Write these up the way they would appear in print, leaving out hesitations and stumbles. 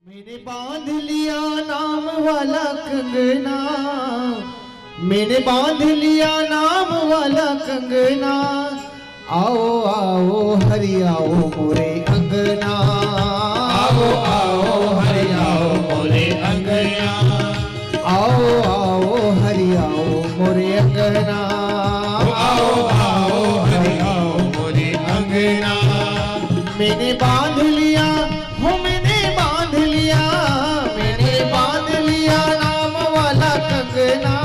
मैंने बांध लिया नाम वाला कंगना, मैंने बांध लिया नाम वाला कंगना। आओ आओ हरि आओ मोरे अंगना, आओ आओ हरि आओ मोरे अंगना, आओ आओ हरि आओ मोरे अंगना, आओ आओ हरि आओ मोरे अंगना। मैंने बांध लिया हो, मैंने बांध लिया, मैंने बांध लिया नाम वाला कंगना,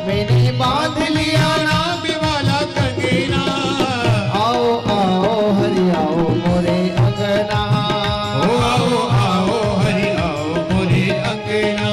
मैंने बांध लिया नाम वाला कंगना। आओ आओ हरि आओ मोरे अंगना, आओ आओ हरि आओ मोरे अंगना।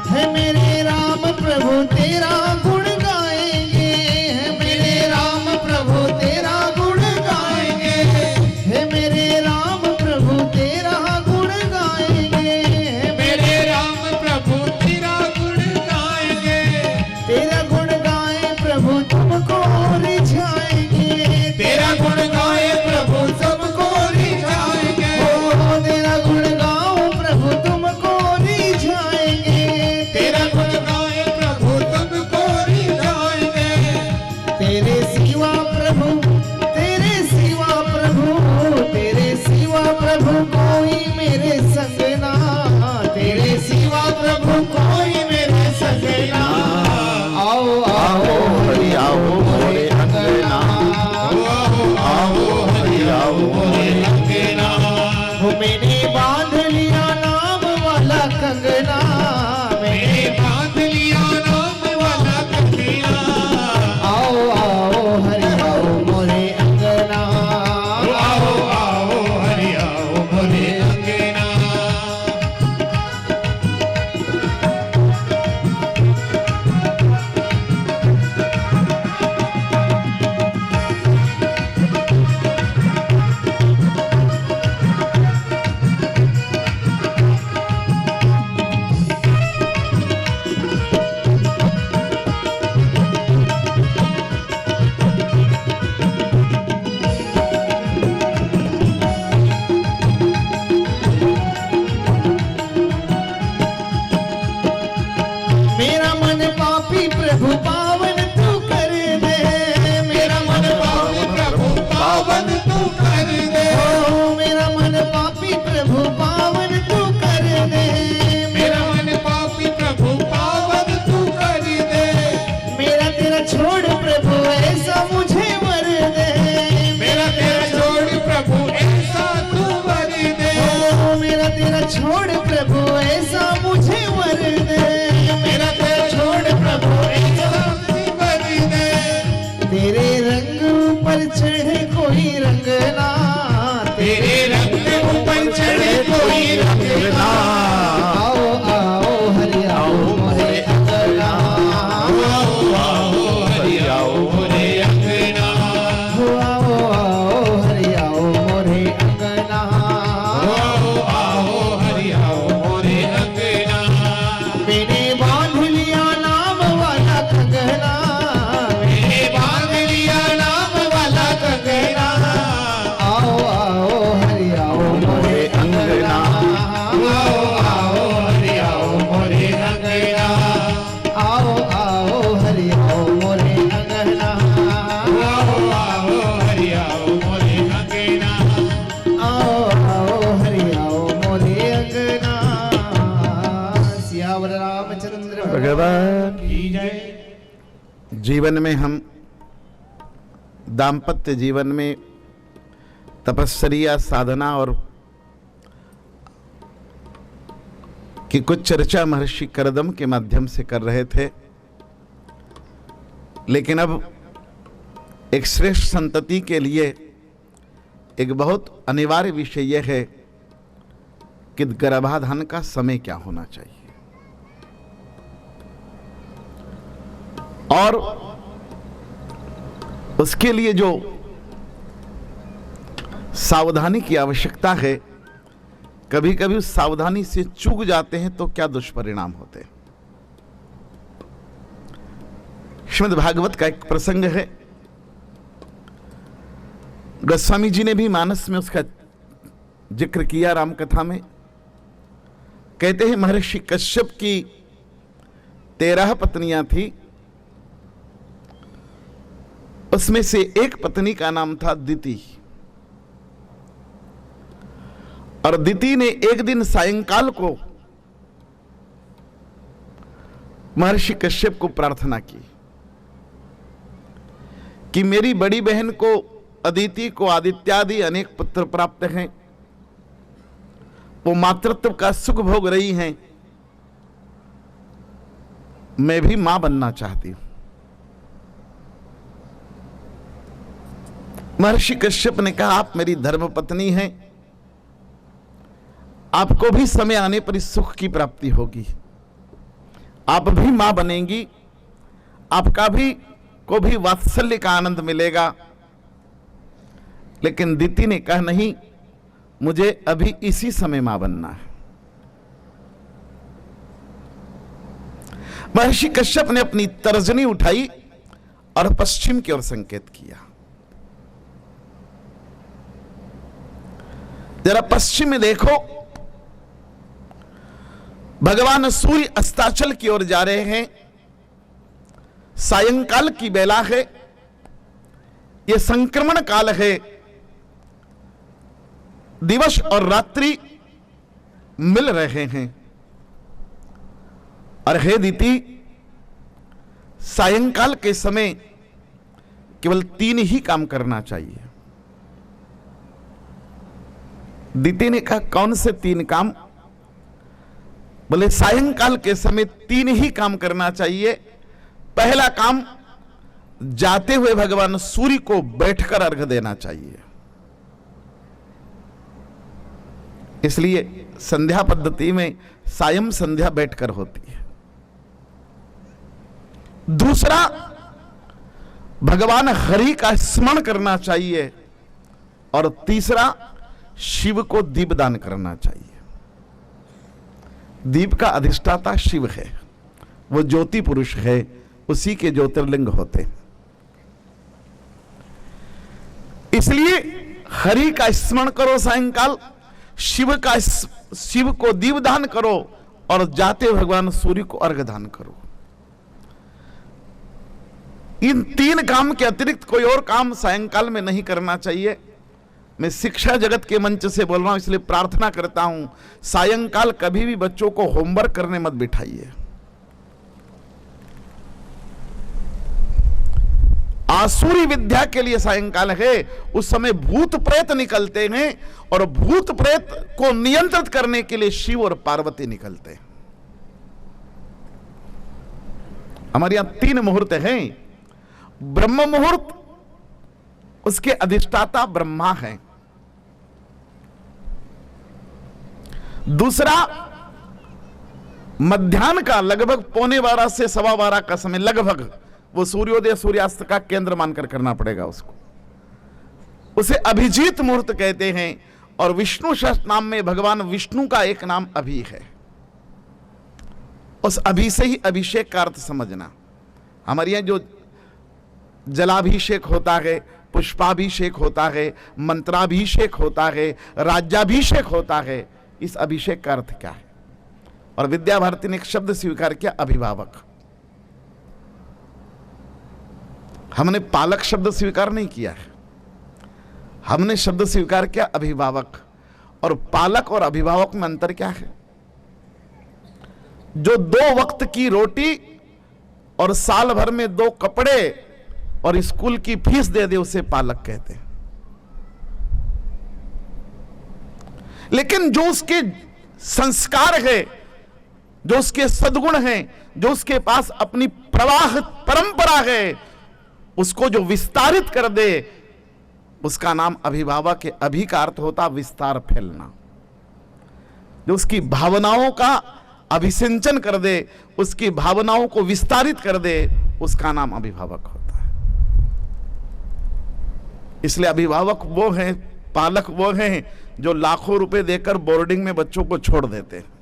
है मेरे राम प्रभु तेरा गुण गाएंगे, है मेरे राम प्रभु तेरा गुण गाएंगे, है मेरे राम प्रभु तेरा गुण गाएंगे, है मेरे राम प्रभु तेरा गुण गाएंगे। तेरा गुण गाए प्रभु तुमको रिझाएंगे, तेरा गुण गाए प्रभु सबको रिझाएंगे। ओ तेरा गुण गाओ प्रभु तुमको रिझाएंगे, तेरा गुण गाए प्रभु तुमको रिझाएंगे। तेरे सिवा प्रभु, तेरे सिवा प्रभु, तेरे सिवा प्रभु कोई मेरे संगना, तेरे सिवा प्रभु कोई मेरे संगना। आओ आओ हरि आओ मोरे अंगना, आओ आओ हरि आओ मोरे अंगना। हो मैंने बांध लिया नाम वाला कंगना, मैंने बांध लिया नाम वाला कंगना। आओ आओ हरि आओ मोरे अंगना, आओ आओ हरि आओ मोरे अंगना। मेरा मन पापी प्रभु पावन तू कर दे, मेरा मन पापी प्रभु पावन तू कर दे। ओ मेरा मन पापी प्रभु पावन तू कर दे, मेरा मन पापी प्रभु पावन तू कर दे। मेरा तेरा छोड़ प्रभु ऐसा मुझे वर दे, मेरा तेरा छोड़ प्रभु ऐसा तू वर दे। ओ मेरा तेरा छोड़ प्रभु ऐसा मुझे वर दे, मेरा तेरा छोड़ प्रभु ऐसा तू वर दे। तेरे रंग ऊपर चढ़े कोई रंगना, तेरे रंग ऊपर चढ़े कोई रंग ना। आओ आओ हरि आओ मोरे अंगना, आओ आओ हरि आओ मोरे अंगना। आओ आओ हरि आओ मोरे अंगना, आओ आओ हरि आओ मोरे अंगना। मैंने बांध लिया नाम वाला कंगना, मैंने बांध लिया नाम वाला कंगना। आओ आओ हरि आओ मोरे अंगना, आओ आओ हरि आओ मोरे अंगना। आओ आओ हरि आओ मोरे अंगना, आओ आओ हरि आओ मोरे अंगना। आओ आओ हरि आओ मोरे अंगना। सियावर रामचंद्र भगवान की जय। जीवन में हम दाम्पत्य जीवन में तपस्या साधना और की कुछ चर्चा महर्षि करदम के माध्यम से कर रहे थे, लेकिन अब एक श्रेष्ठ संतति के लिए एक बहुत अनिवार्य विषय यह है कि गर्भाधान का समय क्या होना चाहिए, और उसके लिए जो सावधानी की आवश्यकता है, कभी कभी उस सावधानी से चूक जाते हैं तो क्या दुष्परिणाम होते हैं। श्रीमद् भागवत का एक प्रसंग है, गोस्वामी जी ने भी मानस में उसका जिक्र किया राम कथा में। कहते हैं महर्षि कश्यप की 13 पत्नियां थी, उसमें से एक पत्नी का नाम था दिति। और दिति ने एक दिन सायंकाल को महर्षि कश्यप को प्रार्थना की कि मेरी बड़ी बहन को अदिति को आदित्यादि अनेक पुत्र प्राप्त हैं, वो मातृत्व का सुख भोग रही हैं, मैं भी मां बनना चाहती हूं। महर्षि कश्यप ने कहा, आप मेरी धर्मपत्नी हैं, आपको भी समय आने पर इस सुख की प्राप्ति होगी, आप भी मां बनेंगी, आपका भी को भी वात्सल्य का आनंद मिलेगा। लेकिन दिति ने कहा, नहीं, मुझे अभी इसी समय मां बनना है। महर्षि कश्यप ने अपनी तर्जनी उठाई और पश्चिम की ओर संकेत किया। जरा पश्चिम में देखो, भगवान सूर्य अस्ताचल की ओर जा रहे हैं, सायंकाल की बेला है, यह संक्रमण काल है, दिवस और रात्रि मिल रहे हैं। और हे दिति, सायंकाल के समय केवल 3 ही काम करना चाहिए। दिति ने कहा, कौन से 3 काम? बोले, सायंकाल के समय 3 ही काम करना चाहिए। पहला काम, जाते हुए भगवान सूर्य को बैठकर अर्घ्य देना चाहिए। इसलिए संध्या पद्धति में सायं संध्या बैठकर होती है। दूसरा, भगवान हरि का स्मरण करना चाहिए। और तीसरा, शिव को दीपदान करना चाहिए। दीप का अधिष्ठाता शिव है, वो ज्योति पुरुष है, उसी के ज्योतिर्लिंग होते हैं। इसलिए हरि का स्मरण करो सायंकाल, शिव को दीपदान करो, और जाते भगवान सूर्य को अर्घ्य दान करो। इन 3 काम के अतिरिक्त कोई और काम सायंकाल में नहीं करना चाहिए। मैं शिक्षा जगत के मंच से बोल रहा हूं, इसलिए प्रार्थना करता हूं, सायंकाल कभी भी बच्चों को होमवर्क करने मत बिठाइए। आसुरी विद्या के लिए सायंकाल है, उस समय भूत प्रेत निकलते हैं, और भूत प्रेत को नियंत्रित करने के लिए शिव और पार्वती निकलते हैं। हमारे यहां 3 मुहूर्त हैं। ब्रह्म मुहूर्त, उसके अधिष्ठाता ब्रह्मा हैं। दूसरा, मध्याह्न का लगभग 11:15 से 12:15 का समय, लगभग वो सूर्योदय सूर्यास्त का केंद्र मानकर करना पड़ेगा उसको, उसे अभिजीत मुहूर्त कहते हैं। और विष्णु सहस्त्र नाम में भगवान विष्णु का एक नाम अभि है, उस अभि से ही अभिषेक का अर्थ समझना। हमारे यहां जो जलाभिषेक होता है, पुष्पाभिषेक होता है, मंत्राभिषेक होता है, राज्याभिषेक होता है, इस अभिषेक का अर्थ क्या है? और विद्या भारती ने एक शब्द स्वीकार किया, अभिभावक। हमने पालक शब्द स्वीकार नहीं किया है, हमने शब्द स्वीकार किया अभिभावक। और पालक और अभिभावक में अंतर क्या है? जो 2 वक्त की रोटी और साल भर में 2 कपड़े और स्कूल की फीस दे दे, उसे पालक कहते हैं। लेकिन जो उसके संस्कार है, जो उसके सद्गुण हैं, जो उसके पास अपनी प्रवाह परंपरा है, उसको जो विस्तारित कर दे, उसका नाम अभिभावक है। अभि का अर्थ होता विस्तार, फैलना। जो उसकी भावनाओं का अभिसिंचन कर दे, उसकी भावनाओं को विस्तारित कर दे, उसका नाम अभिभावक होता है। इसलिए अभिभावक वो हैं, पालक वो हैं जो लाखों रुपए देकर बोर्डिंग में बच्चों को छोड़ देते हैं।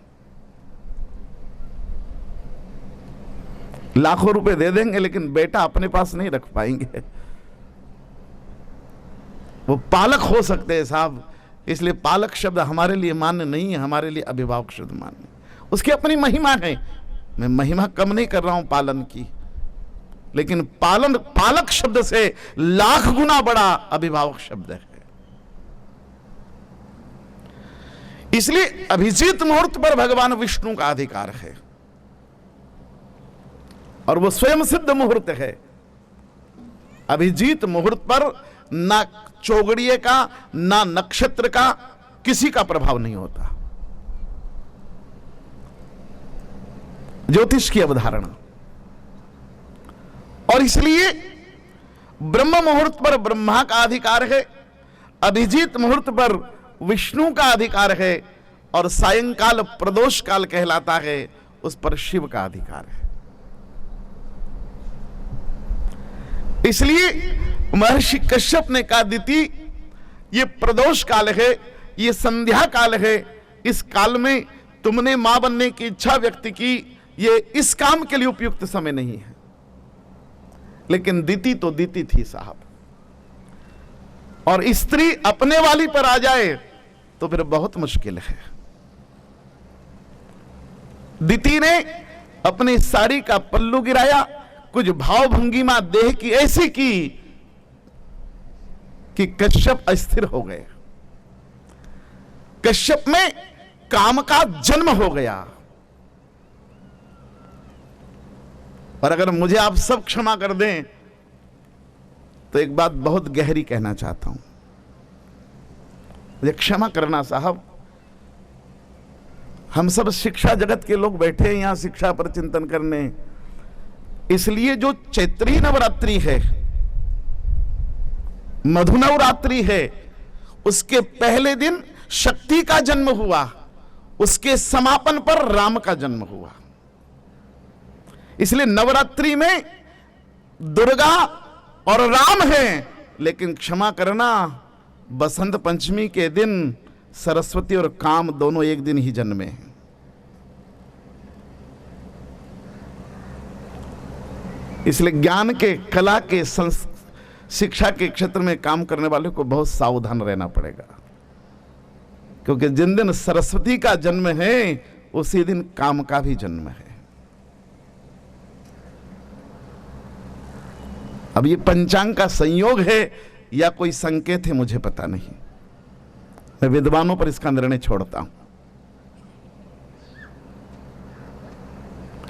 लाखों रुपए दे देंगे लेकिन बेटा अपने पास नहीं रख पाएंगे। वो पालक हो सकते हैं साहब, इसलिए पालक शब्द हमारे लिए मान्य नहीं है, हमारे लिए अभिभावक शब्द मान्य। उसकी अपनी महिमा है, मैं महिमा कम नहीं कर रहा हूं पालन की, लेकिन पालन, पालक शब्द से लाख गुना बड़ा अभिभावक शब्द है। इसलिए अभिजीत मुहूर्त पर भगवान विष्णु का अधिकार है और वो स्वयं सिद्ध मुहूर्त है। अभिजीत मुहूर्त पर ना चौगड़िए का, ना नक्षत्र का, किसी का प्रभाव नहीं होता। ज्योतिष की अवधारणा। और इसलिए ब्रह्म मुहूर्त पर ब्रह्मा का अधिकार है, अभिजीत मुहूर्त पर विष्णु का अधिकार है, और सायंकाल प्रदोष काल कहलाता है, उस पर शिव का अधिकार है। इसलिए महर्षि कश्यप ने कहा, दीति ये प्रदोष काल है, ये संध्या काल है, इस काल में तुमने मां बनने की इच्छा व्यक्त की, ये इस काम के लिए उपयुक्त समय नहीं है। लेकिन दीति तो दीति थी साहब, और स्त्री अपने वाली पर आ जाए तो फिर बहुत मुश्किल है। दीति ने अपनी साड़ी का पल्लू गिराया, कुछ भाव भंगिमा देह की ऐसी की कि कश्यप अस्थिर हो गए। कश्यप में काम का जन्म हो गया। और अगर मुझे आप सब क्षमा कर दें तो एक बात बहुत गहरी कहना चाहता हूं, मुझे क्षमा करना साहब। हम सब शिक्षा जगत के लोग बैठे हैं यहां शिक्षा पर चिंतन करने, इसलिए जो चैत्री नवरात्रि है, मधु नवरात्रि है, उसके पहले दिन शक्ति का जन्म हुआ, उसके समापन पर राम का जन्म हुआ। इसलिए नवरात्रि में दुर्गा और राम हैं, लेकिन क्षमा करना, बसंत पंचमी के दिन सरस्वती और काम दोनों एक दिन ही जन्मे हैं। इसलिए ज्ञान के, कला के, शिक्षा के क्षेत्र में काम करने वाले को बहुत सावधान रहना पड़ेगा, क्योंकि जिन दिन सरस्वती का जन्म है उसी दिन काम का भी जन्म है। अब ये पंचांग का संयोग है या कोई संकेत है मुझे पता नहीं, मैं विद्वानों पर इसका निर्णय छोड़ता हूं।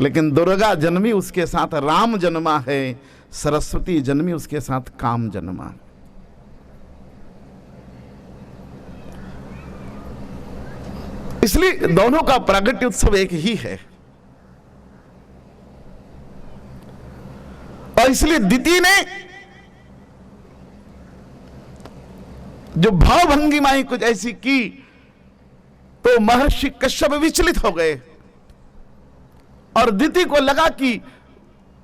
लेकिन दुर्गा जन्मी, उसके साथ राम जन्मा है, सरस्वती जन्मी, उसके साथ काम जन्मा है। इसलिए दोनों का प्रागट्य उत्सव एक ही है। और इसलिए दीति ने जो भावभंगिमाएं कुछ ऐसी की तो महर्षि कश्यप विचलित हो गए, और दीति को लगा कि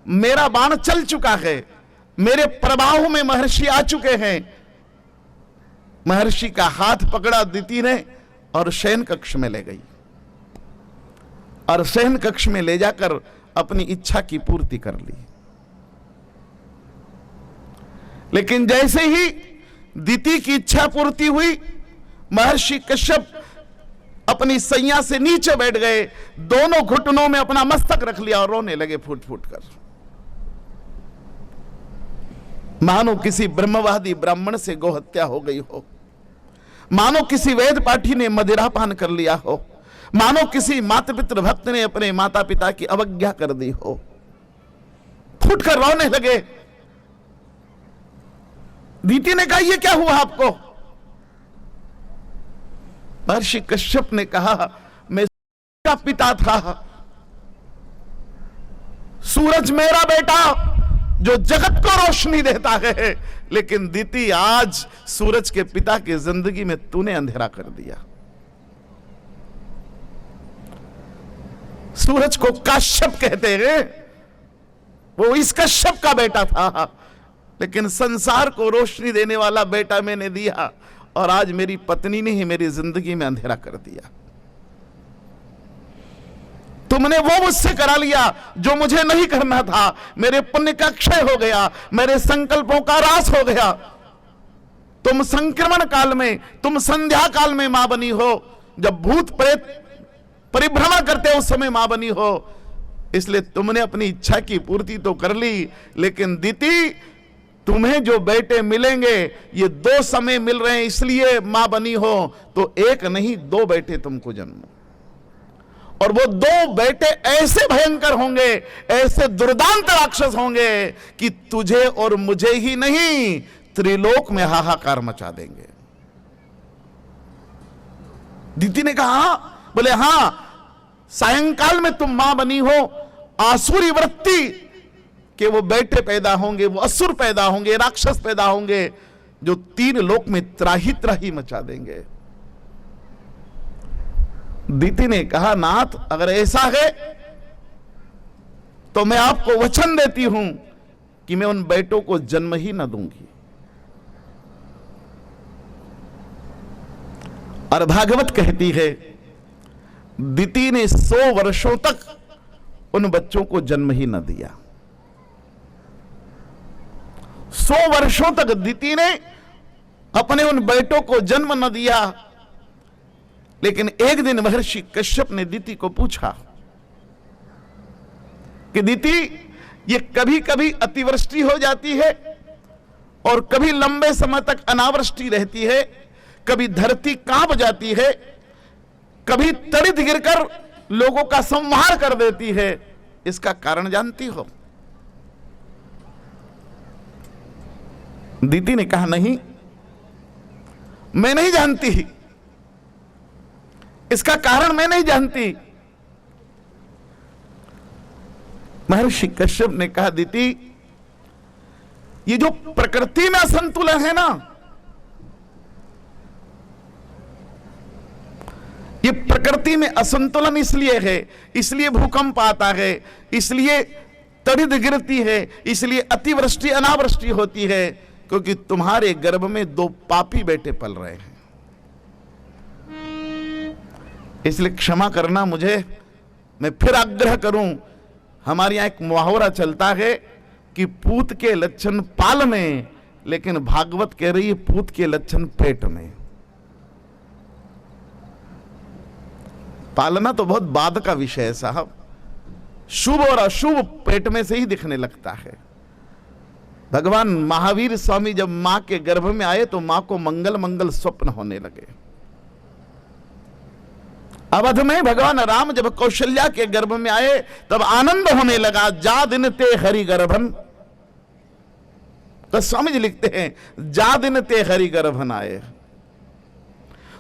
मेरा बाण चल चुका है, मेरे प्रभाव में महर्षि आ चुके हैं। महर्षि का हाथ पकड़ा दीति ने और शयन कक्ष में ले गई, और शयन कक्ष में ले जाकर अपनी इच्छा की पूर्ति कर ली। लेकिन जैसे ही दीति की इच्छा पूर्ति हुई, महर्षि कश्यप अपनी सैया से नीचे बैठ गए, दोनों घुटनों में अपना मस्तक रख लिया और रोने लगे फूट फूट कर, मानो किसी ब्रह्मवादी ब्राह्मण से गोहत्या हो गई हो, मानो किसी वेद पाठी ने मदिरापान कर लिया हो, मानो किसी माता पितृ भक्त ने अपने माता पिता की अवज्ञा कर दी हो। फूट कर रोने लगे। दीति ने कहा, यह क्या हुआ आपको? महर्षि कश्यप ने कहा, मैं का पिता था, सूरज मेरा बेटा जो जगत को रोशनी देता है, लेकिन दीति आज सूरज के पिता की जिंदगी में तूने अंधेरा कर दिया। सूरज को काश्यप कहते हैं, वो इस कश्यप का बेटा था, लेकिन संसार को रोशनी देने वाला बेटा मैंने दिया और आज मेरी पत्नी ने ही मेरी जिंदगी में अंधेरा कर दिया। तुमने वो मुझसे करा लिया जो मुझे नहीं करना था। मेरे पुण्य का क्षय हो गया, मेरे संकल्पों का ह्रास हो गया। तुम संक्रमण काल में, तुम संध्या काल में मां बनी हो, जब भूत प्रेत परिभ्रमण करते उस समय मां बनी हो, इसलिए तुमने अपनी इच्छा की पूर्ति तो कर ली। लेकिन दीति, तुम्हें जो बेटे मिलेंगे ये 2 समय मिल रहे हैं इसलिए मां बनी हो, तो एक नहीं 2 बेटे तुमको जन्म, और वो 2 बेटे ऐसे भयंकर होंगे, ऐसे दुर्दांत राक्षस होंगे कि तुझे और मुझे ही नहीं त्रिलोक में हाहाकार मचा देंगे। दीति ने कहा, बोले हां, सायंकाल में तुम मां बनी हो, आसुरी वृत्ति के वो बेटे पैदा होंगे, वो असुर पैदा होंगे, राक्षस पैदा होंगे, जो 3 लोक में त्राही त्राही मचा देंगे। दीति ने कहा, नाथ अगर ऐसा है तो मैं आपको वचन देती हूं कि मैं उन बेटों को जन्म ही न दूंगी। और भागवत कहती है, दीति ने 100 वर्षों तक उन बच्चों को जन्म ही न दिया। 100 वर्षों तक दीति ने अपने उन बेटों को जन्म न दिया। लेकिन एक दिन महर्षि कश्यप ने दीति को पूछा कि दीति, ये कभी कभी अतिवृष्टि हो जाती है और कभी लंबे समय तक अनावृष्टि रहती है, कभी धरती कांप जाती है, कभी तड़ित गिरकर लोगों का संहार कर देती है, इसका कारण जानती हो? दीति ने कहा, नहीं, मैं नहीं जानती, इसका कारण मैं नहीं जानती। महर्षि कश्यप ने कहा, दीति, ये जो प्रकृति में असंतुलन है ना, ये प्रकृति में असंतुलन इसलिए है, इसलिए भूकंप आता है, इसलिए तड़ित गिरती है, इसलिए अतिवृष्टि अनावृष्टि होती है, क्योंकि तुम्हारे गर्भ में 2 पापी बेटे पल रहे हैं। इसलिए क्षमा करना मुझे, मैं फिर आग्रह करूं, हमारे यहां एक मुहावरा चलता है कि पूत के लक्षण पाल में, लेकिन भागवत कह रही है पूत के लक्षण पेट में। पालना तो बहुत बाद का विषय है साहब, शुभ और अशुभ पेट में से ही दिखने लगता है। भगवान महावीर स्वामी जब मां के गर्भ में आए तो मां को मंगल मंगल स्वप्न होने लगे। अवध में भगवान राम जब कौशल्या के गर्भ में आए तब आनंद होने लगा। जा दिन ते हरि गर्भन, तो स्वामी जी लिखते हैं, जा दिन ते हरि गर्भन आए।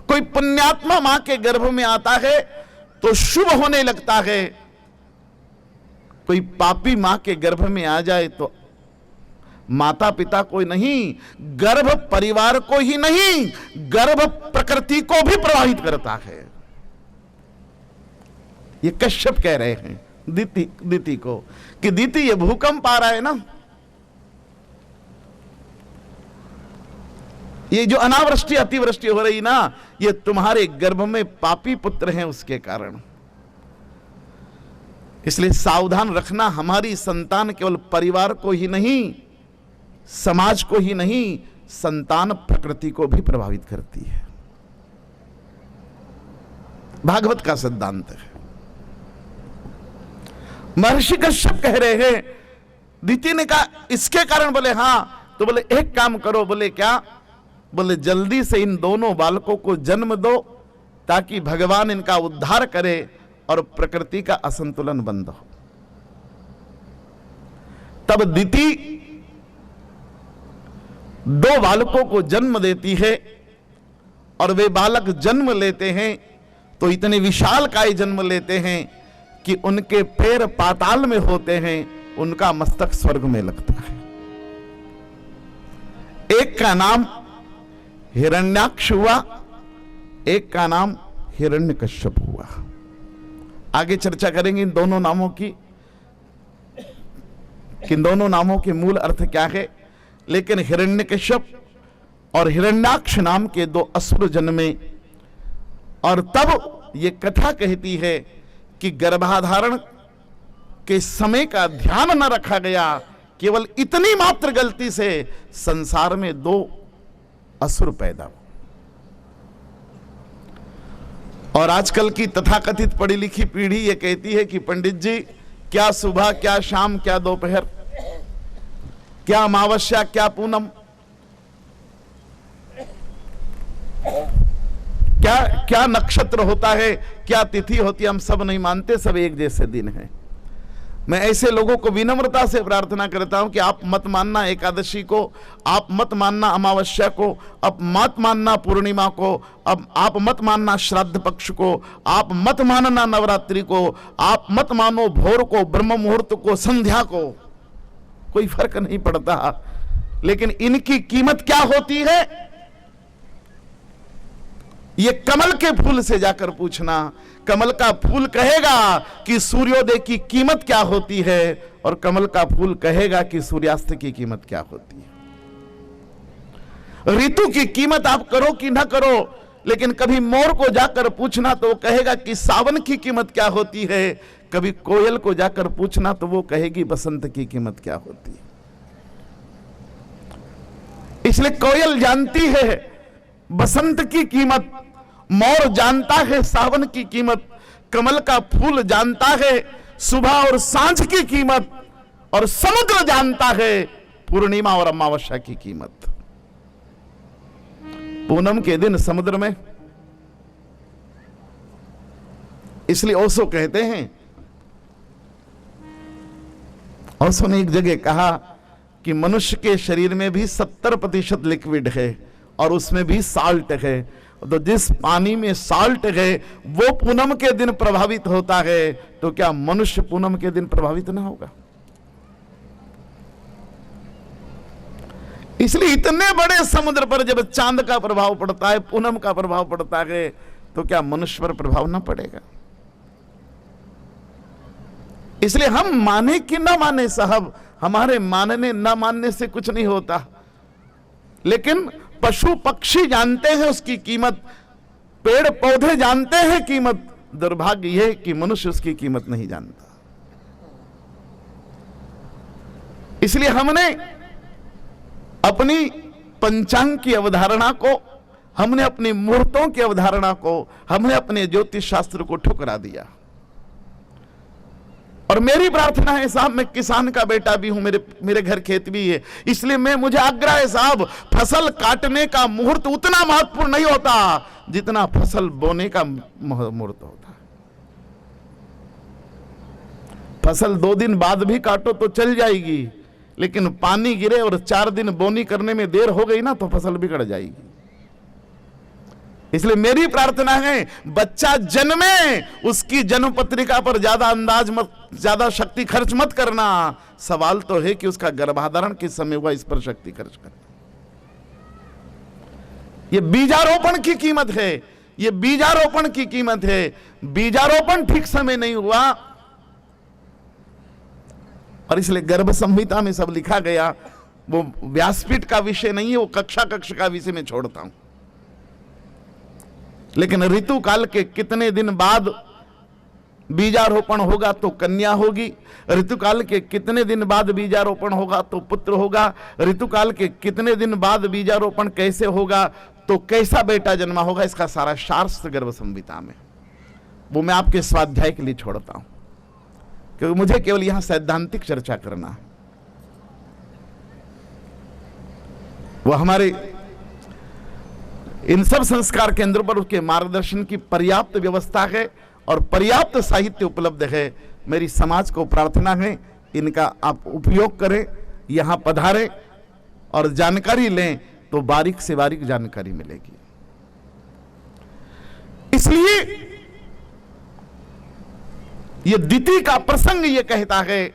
कोई पुण्यात्मा मां के गर्भ में आता है तो शुभ होने लगता है, कोई पापी मां के गर्भ में आ जाए तो माता पिता कोई नहीं, गर्भ परिवार को ही नहीं, गर्भ प्रकृति को भी प्रभावित करता है। ये कश्यप कह रहे हैं दीति को कि दीति, ये भूकंप आ रहा है ना, ये जो अनावृष्टि अतिवृष्टि हो रही ना, ये तुम्हारे गर्भ में पापी पुत्र हैं उसके कारण। इसलिए सावधान रखना, हमारी संतान केवल परिवार को ही नहीं, समाज को ही नहीं, संतान प्रकृति को भी प्रभावित करती है। भागवत का सिद्धांत है। महर्षि कश्यप कह रहे हैं, दीति ने कहा इसके कारण, बोले हां, तो बोले एक काम करो। बोले क्या? बोले जल्दी से इन दोनों बालकों को जन्म दो ताकि भगवान इनका उद्धार करे और प्रकृति का असंतुलन बंद हो। तब दीति 2 बालकों को जन्म देती है और वे बालक जन्म लेते हैं तो इतने विशालकाय जन्म लेते हैं कि उनके पैर पाताल में होते हैं, उनका मस्तक स्वर्ग में लगता है। एक का नाम हिरण्याक्ष हुआ, एक का नाम हिरण्यकश्यप हुआ। आगे चर्चा करेंगे इन दोनों नामों की, कि इन दोनों नामों के मूल अर्थ क्या है। लेकिन हिरण्यकश्यप और हिरण्याक्ष नाम के दो असुर जन्मे, और तब ये कथा कहती है कि गर्भाधारण के समय का ध्यान न रखा गया, केवल इतनी मात्र गलती से संसार में दो असुर पैदा हुए। और आजकल की तथाकथित पढ़ी लिखी पीढ़ी ये कहती है कि पंडित जी, क्या सुबह क्या शाम क्या दोपहर, क्या अमावस्या क्या पूनम, क्या क्या नक्षत्र होता है, क्या तिथि होती है, हम सब नहीं मानते, सब एक जैसे दिन है। मैं ऐसे लोगों को विनम्रता से प्रार्थना करता हूं कि आप मत मानना एकादशी को, आप मत मानना अमावस्या को, आप मत मानना पूर्णिमा को, अब आप मत मानना श्राद्ध पक्ष को, आप मत मानना नवरात्रि को, आप मत मानो भोर को, ब्रह्म मुहूर्त को, संध्या को, कोई फर्क नहीं पड़ता। लेकिन इनकी कीमत क्या होती है, ये कमल के फूल से जाकर पूछना। कमल का फूल कहेगा कि सूर्योदय की कीमत क्या होती है, और कमल का फूल कहेगा कि सूर्यास्त की कीमत क्या होती है। ऋतु की कीमत आप करो कि ना करो, लेकिन कभी मोर को जाकर पूछना तो वो कहेगा कि सावन की कीमत क्या होती है, कभी कोयल को जाकर पूछना तो वो कहेगी बसंत की कीमत क्या होती है। इसलिए कोयल जानती है बसंत की कीमत, मोर जानता है सावन की कीमत, कमल का फूल जानता है सुबह और सांझ की कीमत, और समुद्र जानता है पूर्णिमा और अमावस्या की कीमत। पूनम के दिन समुद्र में, इसलिए ओशो कहते हैं, ओशो ने एक जगह कहा कि मनुष्य के शरीर में भी 70% लिक्विड है और उसमें भी साल्ट है, तो जिस पानी में साल्ट है वो पूनम के दिन प्रभावित होता है, तो क्या मनुष्य पूनम के दिन प्रभावित ना होगा। इसलिए इतने बड़े समुद्र पर जब चांद का प्रभाव पड़ता है, पूनम का प्रभाव पड़ता है, तो क्या मनुष्य पर प्रभाव ना पड़ेगा। इसलिए हम माने कि ना माने साहब, हमारे मानने ना मानने से कुछ नहीं होता, लेकिन पशु पक्षी जानते हैं उसकी कीमत, पेड़ पौधे जानते हैं कीमत, दुर्भाग्य यह कि मनुष्य उसकी कीमत नहीं जानता। इसलिए हमने अपनी पंचांग की अवधारणा को, हमने अपनी मुहूर्तों की अवधारणा को, हमने अपने ज्योतिष शास्त्र को ठुकरा दिया। और मेरी प्रार्थना है साहब, मैं किसान का बेटा भी हूं, मेरे घर खेत भी है, इसलिए मुझे आग्रह है साहब, फसल काटने का मुहूर्त उतना महत्वपूर्ण नहीं होता जितना फसल बोने का मुहूर्त होता है। फसल 2 दिन बाद भी काटो तो चल जाएगी, लेकिन पानी गिरे और 4 दिन बोनी करने में देर हो गई ना, तो फसल बिगड़ जाएगी। इसलिए मेरी प्रार्थना है, बच्चा जन्मे उसकी जन्म पत्रिका पर ज्यादा शक्ति खर्च मत करना। सवाल तो है कि उसका गर्भाधारण किस समय हुआ, इस पर शक्ति खर्च करना। ये बीजारोपण की कीमत है, ये बीजारोपण की कीमत है। बीजारोपण ठीक समय नहीं हुआ, और इसलिए गर्भ संहिता में सब लिखा गया। वो व्यासपीठ का विषय नहीं है, वो कक्षा का विषय में छोड़ता हूं। लेकिन ऋतु काल के कितने दिन बाद बीजारोपण होगा तो कन्या होगी, ऋतु काल के कितने दिन बाद बीजारोपण होगा तो पुत्र होगा, ऋतु काल के कितने दिन बाद बीजारोपण कैसे होगा तो कैसा बेटा जन्मा होगा, इसका सारा शास्त्र गर्भ संहिता में। वो मैं आपके स्वाध्याय के लिए छोड़ता हूं, क्योंकि मुझे केवल यहां सैद्धांतिक चर्चा करना है। वो हमारे इन सब संस्कार केंद्रों पर उसके मार्गदर्शन की पर्याप्त व्यवस्था है और पर्याप्त साहित्य उपलब्ध है। मेरी समाज को प्रार्थना है, इनका आप उपयोग करें, यहां पधारें और जानकारी लें तो बारीक से बारीक जानकारी मिलेगी। इसलिए यह दिति का प्रसंग यह कहता है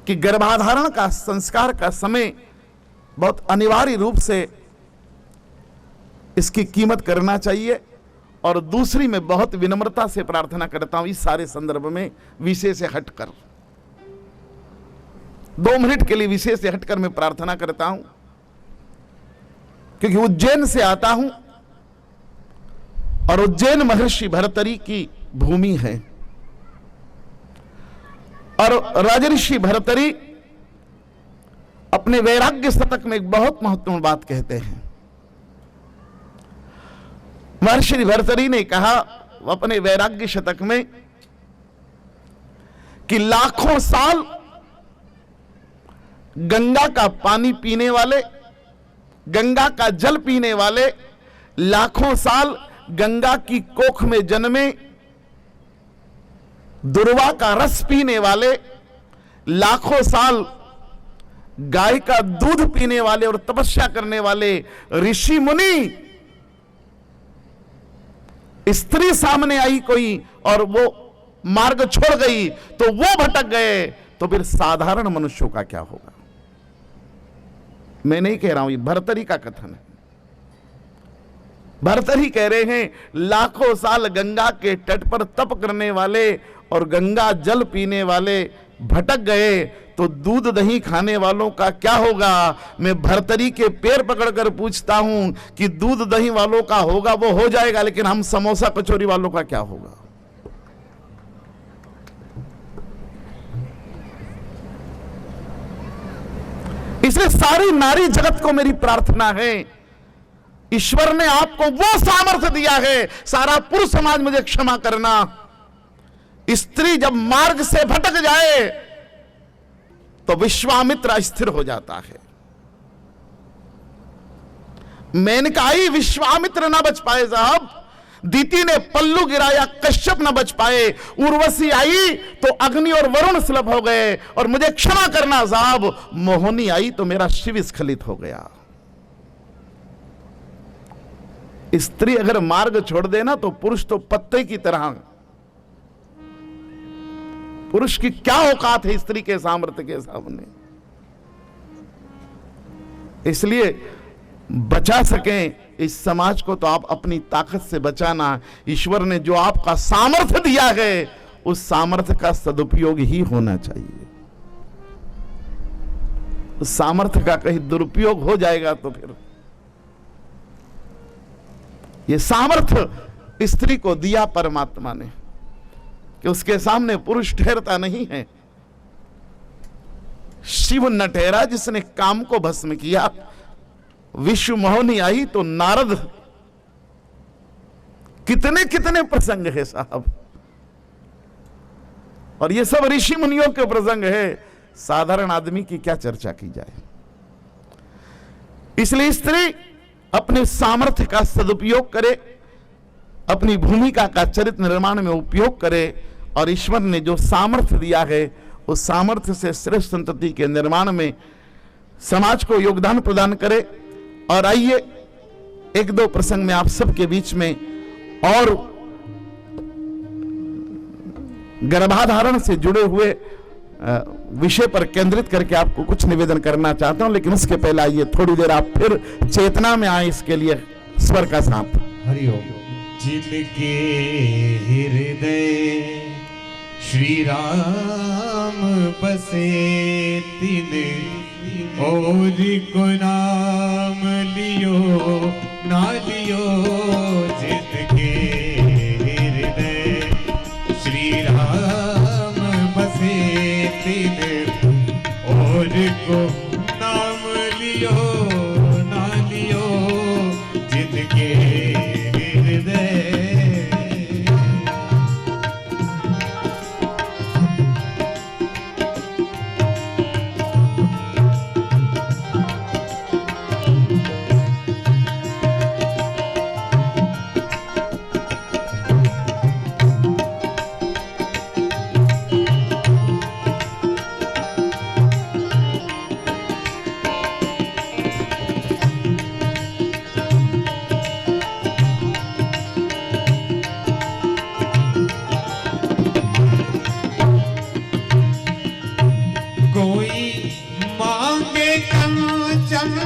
कि गर्भाधारण का संस्कार का समय बहुत अनिवार्य रूप से इसकी कीमत करना चाहिए। और दूसरी मैं बहुत विनम्रता से प्रार्थना करता हूं इस सारे संदर्भ में विषय से हटकर, 2 मिनट के लिए विषय से हटकर मैं प्रार्थना करता हूं, क्योंकि उज्जैन से आता हूं और उज्जैन महर्षि भर्तृहरि की भूमि है। और राजर्षि भर्तृहरि अपने वैराग्य शतक में एक बहुत महत्वपूर्ण बात कहते हैं। महर्षि भर्तृहरि ने कहा अपने वैराग्य शतक में कि लाखों साल गंगा का पानी पीने वाले, गंगा का जल पीने वाले, लाखों साल गंगा की कोख में जन्मे, दुर्वा का रस पीने वाले, लाखों साल गाय का दूध पीने वाले और तपस्या करने वाले ऋषि मुनि, स्त्री सामने आई कोई और वो मार्ग छोड़ गई तो वो भटक गए, तो फिर साधारण मनुष्यों का क्या होगा? मैं नहीं कह रहा हूं, ये भर्तृहरि का कथन है। भर्तृहरि कह रहे हैं लाखों साल गंगा के तट पर तप करने वाले और गंगा जल पीने वाले भटक गए, तो दूध दही खाने वालों का क्या होगा? मैं भर्तृहरि के पैर पकड़कर पूछता हूं कि दूध दही वालों का होगा वो हो जाएगा, लेकिन हम समोसा कचौरी वालों का क्या होगा? इसलिए सारी नारी जगत को मेरी प्रार्थना है, ईश्वर ने आपको वो सामर्थ्य दिया है, सारा पुरुष समाज मुझे क्षमा करना, स्त्री जब मार्ग से भटक जाए तो विश्वामित्र अस्थिर हो जाता है। मेनकाई विश्वामित्र ना बच पाए साहब, दीति ने पल्लू गिराया कश्यप ना बच पाए, उर्वशी आई तो अग्नि और वरुण सुलभ हो गए, और मुझे क्षमा करना साहब मोहिनी आई तो मेरा शिव स्खलित हो गया। स्त्री अगर मार्ग छोड़ देना तो पुरुष तो पत्ते की तरह, पुरुष की क्या औकात है स्त्री के सामर्थ्य के सामने। इसलिए बचा सकें इस समाज को तो आप अपनी ताकत से बचाना। ईश्वर ने जो आपका सामर्थ्य दिया है उस सामर्थ्य का सदुपयोग ही होना चाहिए। उस सामर्थ्य का कहीं दुरुपयोग हो जाएगा तो फिर ये सामर्थ्य स्त्री को दिया परमात्मा ने कि उसके सामने पुरुष ठहरता नहीं है। शिव न ठहरा जिसने काम को भस्म किया, विश्व मोहिनी आई तो नारद, कितने कितने प्रसंग है साहब, और ये सब ऋषि मुनियों के प्रसंग है, साधारण आदमी की क्या चर्चा की जाए। इसलिए स्त्री अपने सामर्थ्य का सदुपयोग करे, अपनी भूमिका का चरित्र निर्माण में उपयोग करे, और ईश्वर ने जो सामर्थ्य दिया है उस सामर्थ्य से श्रेष्ठ संतति के निर्माण में समाज को योगदान प्रदान करे। और आइए 1-2 प्रसंग में आप सबके बीच में और गर्भाधारण से जुड़े हुए विषय पर केंद्रित करके आपको कुछ निवेदन करना चाहता हूं, लेकिन उसके पहले आइए थोड़ी देर आप फिर चेतना में आए, इसके लिए स्वर का साथ। हरिओम। जिनके हृदय श्री राम बसे तिन और को नाम लियो ना लियो। जिनके हृदय श्री राम बसे तिन और को नाम लियो ना लियो। जिनके हृदय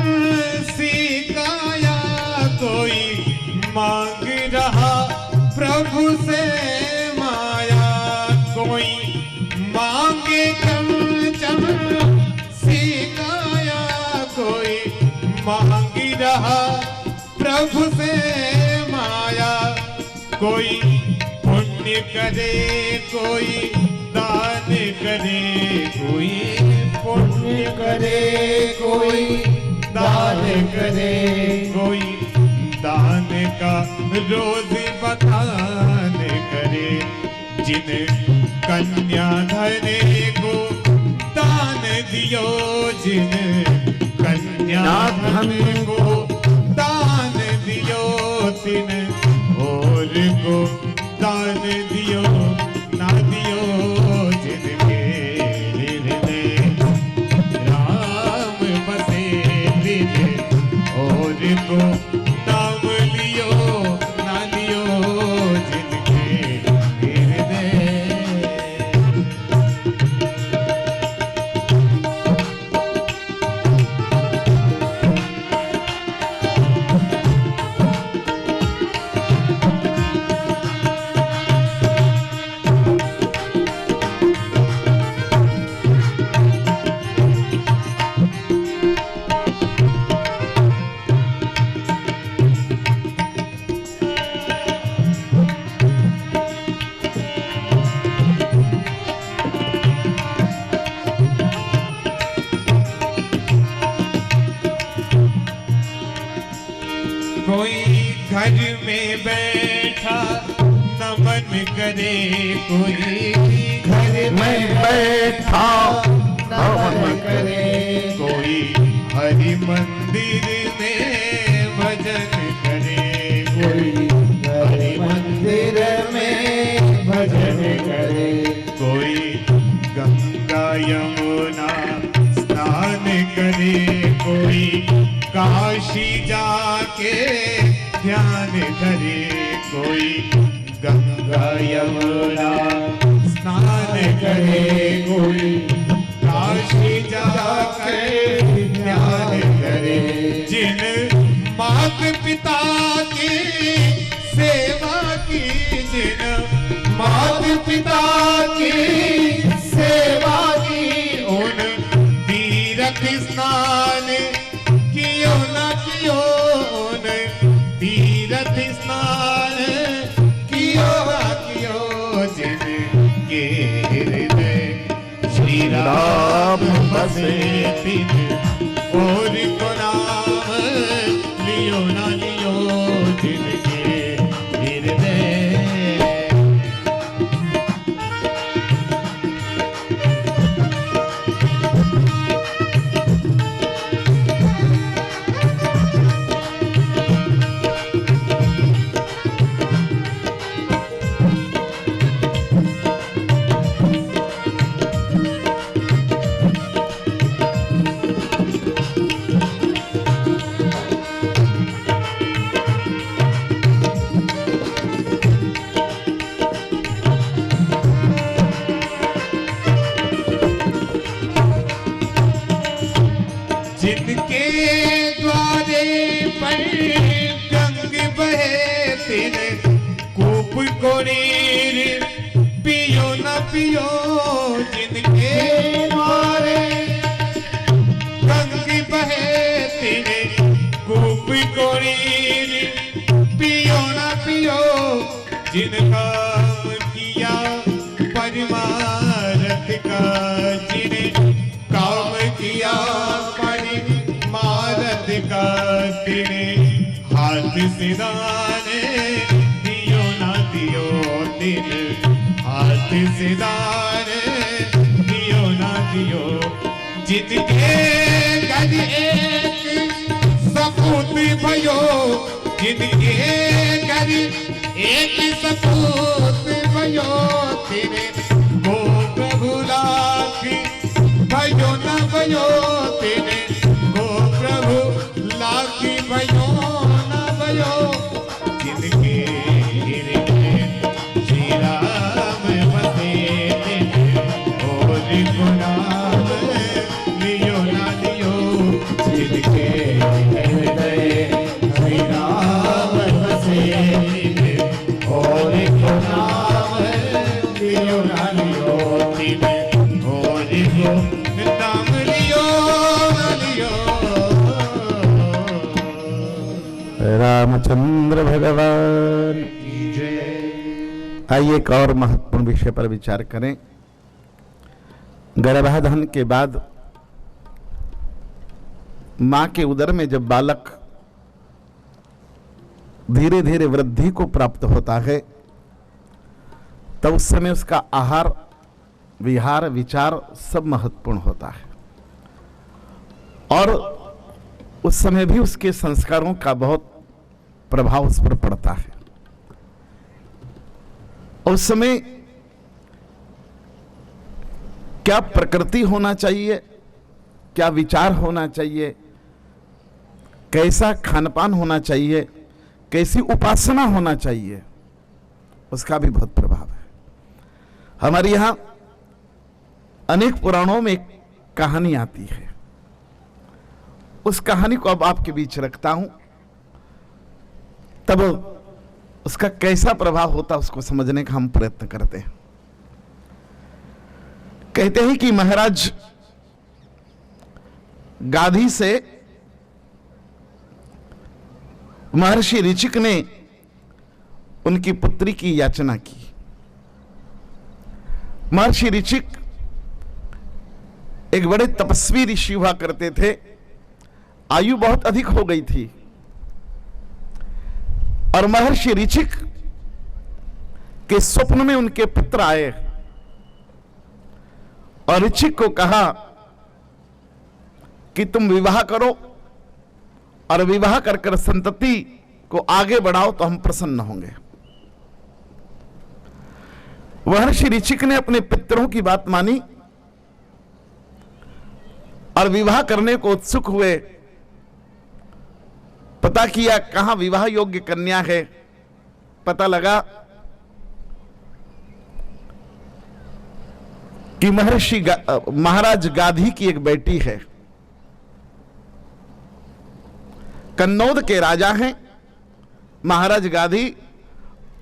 कंसी काया कोई मांग रहा प्रभु से माया, कोई मांगे कंचन सी काया, कोई मांग रहा प्रभु से माया, कोई पुण्य करे कोई दान करे, कोई पुण्य करे कोई दान करे, कोई दान का रोज बखान करे, जिन कन्या धने को दान दियो, जिन कन्या धन को दान दियो, तिन और को दान दियो ना दियो, जिनके हृदय राम बसे दिन, और को नाम लियो ना लियो, जिनके हृदय। कोई घर में बैठा नमन करे, कोई घर में बैठा नमन करे, कोई हरि मंदिर में भजन करे, कोई हरि मंदिर में भजन करे, कोई गंगा यमुना स्नान करे, कोई काशी जाके ध्यान करे, कोई गंगा यमुना स्नान करे, कोई काशी जाके ध्यान करे, जिन माता पिता की सेवा की, जिन माता पिता की सेवा की, उन तीर्थ स्नान कियो ना कियो, उन तीर्थ स्नान कियो ना कियो, जिनके हृदय श्री राम बसे दिन, और को नाम लियो ना लियो, जिनके हृदय। जिनके द्वारे पर गंग बहे, तिन कूप को नीर पियो न पियो, जिनके द्वारे गंग बहे, तिन कूप को नीर पियो न पियो, जिन काम किया परमारथ का, जिन काम किया परमारथ का, तिने हाथ से दान दियो ना दियो, तिन हाथ से दान दियो ना दियो, जिनके घर एक सपूत भयो, जिनके घर एक सपूत भयो, तिने को प्रभु लाख भयो न भयो, तिने को प्रभु लाखी भयो न भयो, जिनके हृदय श्री राम बसे दिन, और को नाम लियो ना लियो, जिनके रामचंद्र भगवान की जय। आइए एक और महत्वपूर्ण विषय पर विचार करें। गर्भाधान के बाद मां के उदर में जब बालक धीरे धीरे वृद्धि को प्राप्त होता है तब उस समय उसका आहार, विहार, विचार सब महत्वपूर्ण होता है और उस समय भी उसके संस्कारों का बहुत प्रभाव उस पर पड़ता है। उस समय क्या प्रकृति होना चाहिए, क्या विचार होना चाहिए, कैसा खानपान होना चाहिए, कैसी उपासना होना चाहिए, उसका भी बहुत प्रभाव है। हमारे यहां अनेक पुराणों में एक कहानी आती है। उस कहानी को अब आपके बीच रखता हूं, तब उसका कैसा प्रभाव होता उसको समझने का हम प्रयत्न करते हैं। कहते हैं कि महाराज गाधी से महर्षि ऋचिक ने उनकी पुत्री की याचना की। महर्षि ऋचिक एक बड़े तपस्वी ऋषि हुआ करते थे। आयु बहुत अधिक हो गई थी और महर्षि ऋचिक के स्वप्न में उनके पुत्र आए और ऋचिक को कहा कि तुम विवाह करो और विवाह कर कर संतति को आगे बढ़ाओ तो हम प्रसन्न होंगे। महर्षि ऋचिक ने अपने पितरों की बात मानी और विवाह करने को उत्सुक हुए। पता किया कहां विवाह योग्य कन्या है। पता लगा कि महाराज गाधी की एक बेटी है। कन्नौद के राजा हैं महाराज गाधी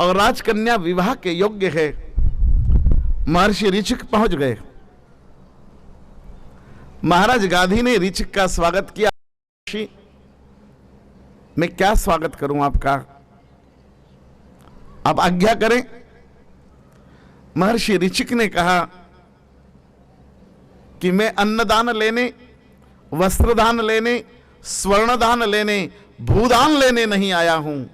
और राजकन्या विवाह के योग्य है। महर्षि ऋचिक पहुंच गए। महाराज गाधी ने ऋचिक का स्वागत किया। मैं क्या स्वागत करूं आपका, आप आज्ञा करें। महर्षि ऋचिक ने कहा कि मैं अन्नदान लेने, वस्त्रदान लेने, स्वर्णदान लेने, भूदान लेने नहीं आया हूं।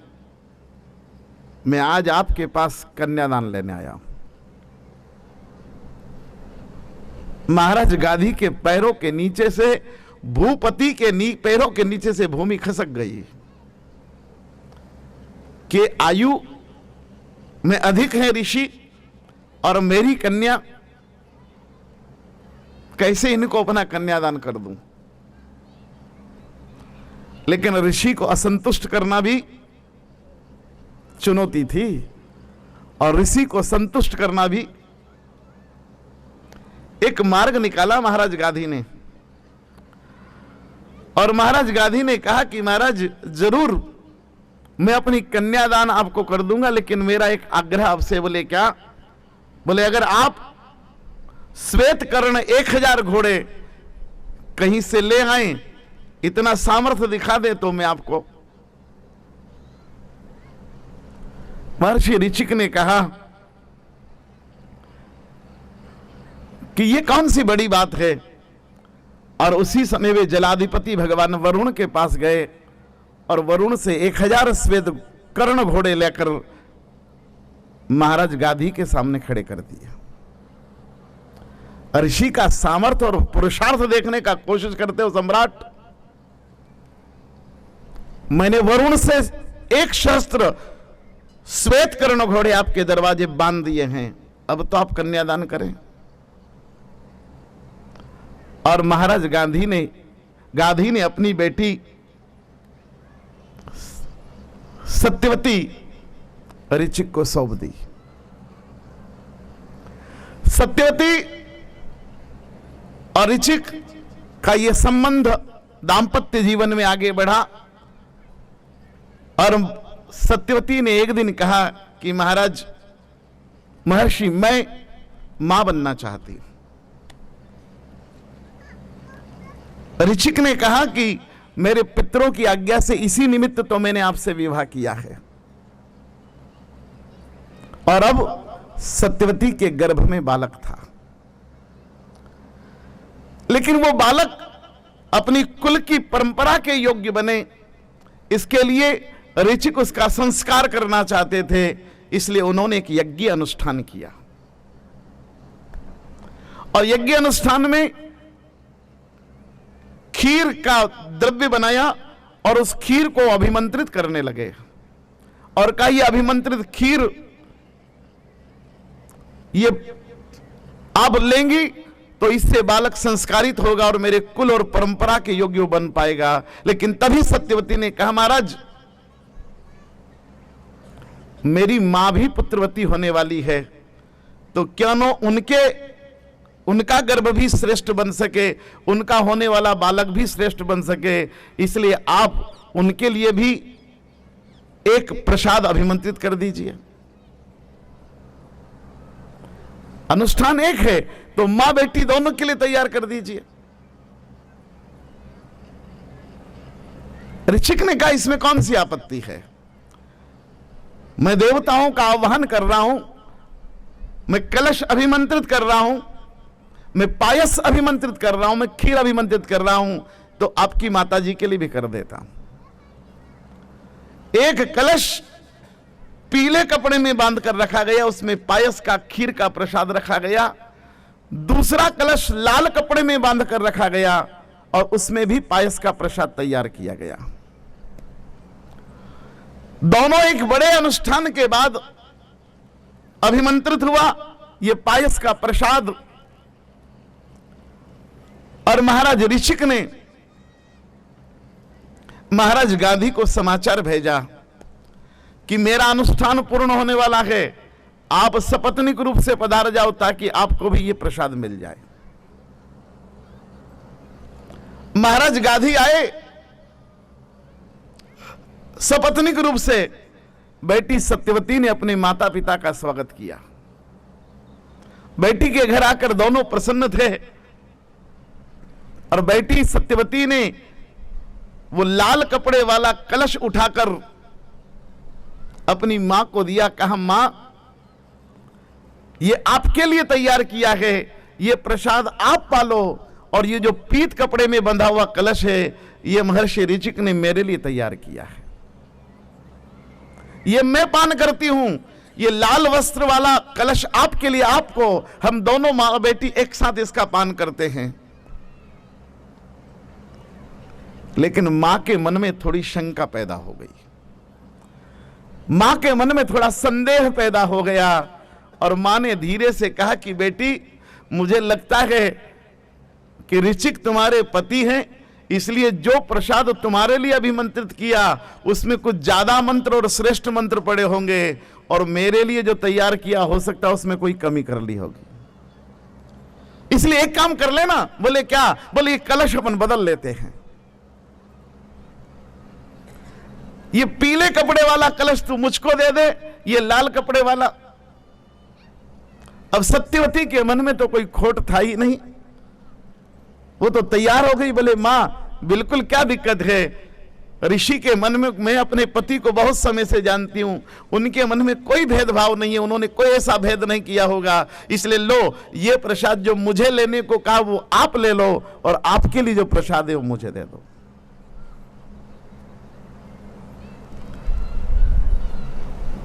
मैं आज आपके पास कन्यादान लेने आया हूं। महाराज गाधी के पैरों के नीचे से, भूपति के पैरों के नीचे से भूमि खसक गई कि आयु में अधिक है ऋषि और मेरी कन्या, कैसे इनको अपना कन्यादान कर दूं। लेकिन ऋषि को असंतुष्ट करना भी चुनौती थी और ऋषि को संतुष्ट करना भी एक मार्ग निकाला महाराज गाधी ने। और महाराज गाधी ने कहा कि महाराज जरूर मैं अपनी कन्यादान आपको कर दूंगा, लेकिन मेरा एक आग्रह आपसे। बोले क्या? बोले अगर आप श्वेत कर्ण 1000 घोड़े कहीं से ले आए, इतना सामर्थ्य दिखा दे तो मैं आपको। महर्षि ऋचिक ने कहा कि ये कौन सी बड़ी बात है। और उसी समय वे जलाधिपति भगवान वरुण के पास गए और वरुण से 1000 श्वेत कर्ण घोड़े लेकर महाराज गाधी के सामने खड़े कर दिए। ऋषि का सामर्थ्य और पुरुषार्थ देखने का कोशिश करते हो सम्राट। मैंने वरुण से 1 सहस्त्र श्वेत कर्ण घोड़े आपके दरवाजे बांध दिए हैं, अब तो आप कन्यादान करें। और महाराज गाधी ने अपनी बेटी सत्यवती ऋचिक को सौंप दी। सत्यवती और ऋचिक का यह संबंध दाम्पत्य जीवन में आगे बढ़ा और सत्यवती ने एक दिन कहा कि महाराज, महर्षि मैं मां बनना चाहती हूं। ऋचिक ने कहा कि मेरे पितरों की आज्ञा से इसी निमित्त तो मैंने आपसे विवाह किया है। और अब सत्यवती के गर्भ में बालक था, लेकिन वो बालक अपनी कुल की परंपरा के योग्य बने, इसके लिए ऋचिक उसका संस्कार करना चाहते थे, इसलिए उन्होंने एक यज्ञ अनुष्ठान किया। और यज्ञ अनुष्ठान में खीर का द्रव्य बनाया और उस खीर को अभिमंत्रित करने लगे और कहा यह अभिमंत्रित खीर ये आप लेंगी तो इससे बालक संस्कारित होगा और मेरे कुल और परंपरा के योग्य बन पाएगा। लेकिन तभी सत्यवती ने कहा महाराज मेरी मां भी पुत्रवती होने वाली है, तो क्यों न उनका गर्भ भी श्रेष्ठ बन सके, उनका होने वाला बालक भी श्रेष्ठ बन सके, इसलिए आप उनके लिए भी एक प्रसाद अभिमंत्रित कर दीजिए। अनुष्ठान एक है तो मां बेटी दोनों के लिए तैयार कर दीजिए। ऋचिक ने कहा इसमें कौन सी आपत्ति है, मैं देवताओं का आह्वान कर रहा हूं, मैं कलश अभिमंत्रित कर रहा हूं, मैं पायस अभिमंत्रित कर रहा हूं, मैं खीर अभिमंत्रित कर रहा हूं, तो आपकी माताजी के लिए भी कर देता हूं। एक कलश पीले कपड़े में बांध कर रखा गया, उसमें पायस का खीर का प्रसाद रखा गया। दूसरा कलश लाल कपड़े में बांध कर रखा गया और उसमें भी पायस का प्रसाद तैयार किया गया। दोनों एक बड़े अनुष्ठान के बाद अभिमंत्रित हुआ यह पायस का प्रसाद। और महाराज ऋषिक ने महाराज गांधी को समाचार भेजा कि मेरा अनुष्ठान पूर्ण होने वाला है, आप सपत्नीक रूप से पधार जाओ ताकि आपको भी ये प्रसाद मिल जाए। महाराज गांधी आए सपत्नीक रूप से, बेटी सत्यवती ने अपने माता पिता का स्वागत किया। बेटी के घर आकर दोनों प्रसन्न थे और बेटी सत्यवती ने वो लाल कपड़े वाला कलश उठाकर अपनी मां को दिया, कहा मां ये आपके लिए तैयार किया है, ये प्रसाद आप पालो, और ये जो पीत कपड़े में बंधा हुआ कलश है ये महर्षि ऋचिक ने मेरे लिए तैयार किया है, ये मैं पान करती हूं। ये लाल वस्त्र वाला कलश आपके लिए, आपको, हम दोनों मां बेटी एक साथ इसका पान करते हैं। लेकिन मां के मन में थोड़ी शंका पैदा हो गई, मां के मन में थोड़ा संदेह पैदा हो गया और मां ने धीरे से कहा कि बेटी मुझे लगता है कि ऋचिक तुम्हारे पति हैं, इसलिए जो प्रसाद तुम्हारे लिए अभिमंत्रित किया उसमें कुछ ज्यादा मंत्र और श्रेष्ठ मंत्र पड़े होंगे, और मेरे लिए जो तैयार किया हो सकता है उसमें कोई कमी कर ली होगी, इसलिए एक काम कर लेना। बोले क्या? बोले ये कलश अपन बदल लेते हैं, ये पीले कपड़े वाला कलश तू मुझको दे दे, ये लाल कपड़े वाला। अब सत्यवती के मन में तो कोई खोट था ही नहीं, वो तो तैयार हो गई। बोले मां बिल्कुल क्या दिक्कत है, ऋषि के मन में, मैं अपने पति को बहुत समय से जानती हूं, उनके मन में कोई भेदभाव नहीं है, उन्होंने कोई ऐसा भेद नहीं किया होगा, इसलिए लो ये प्रसाद जो मुझे लेने को कहा वो आप ले लो, और आपके लिए जो प्रसाद है वो मुझे दे दो।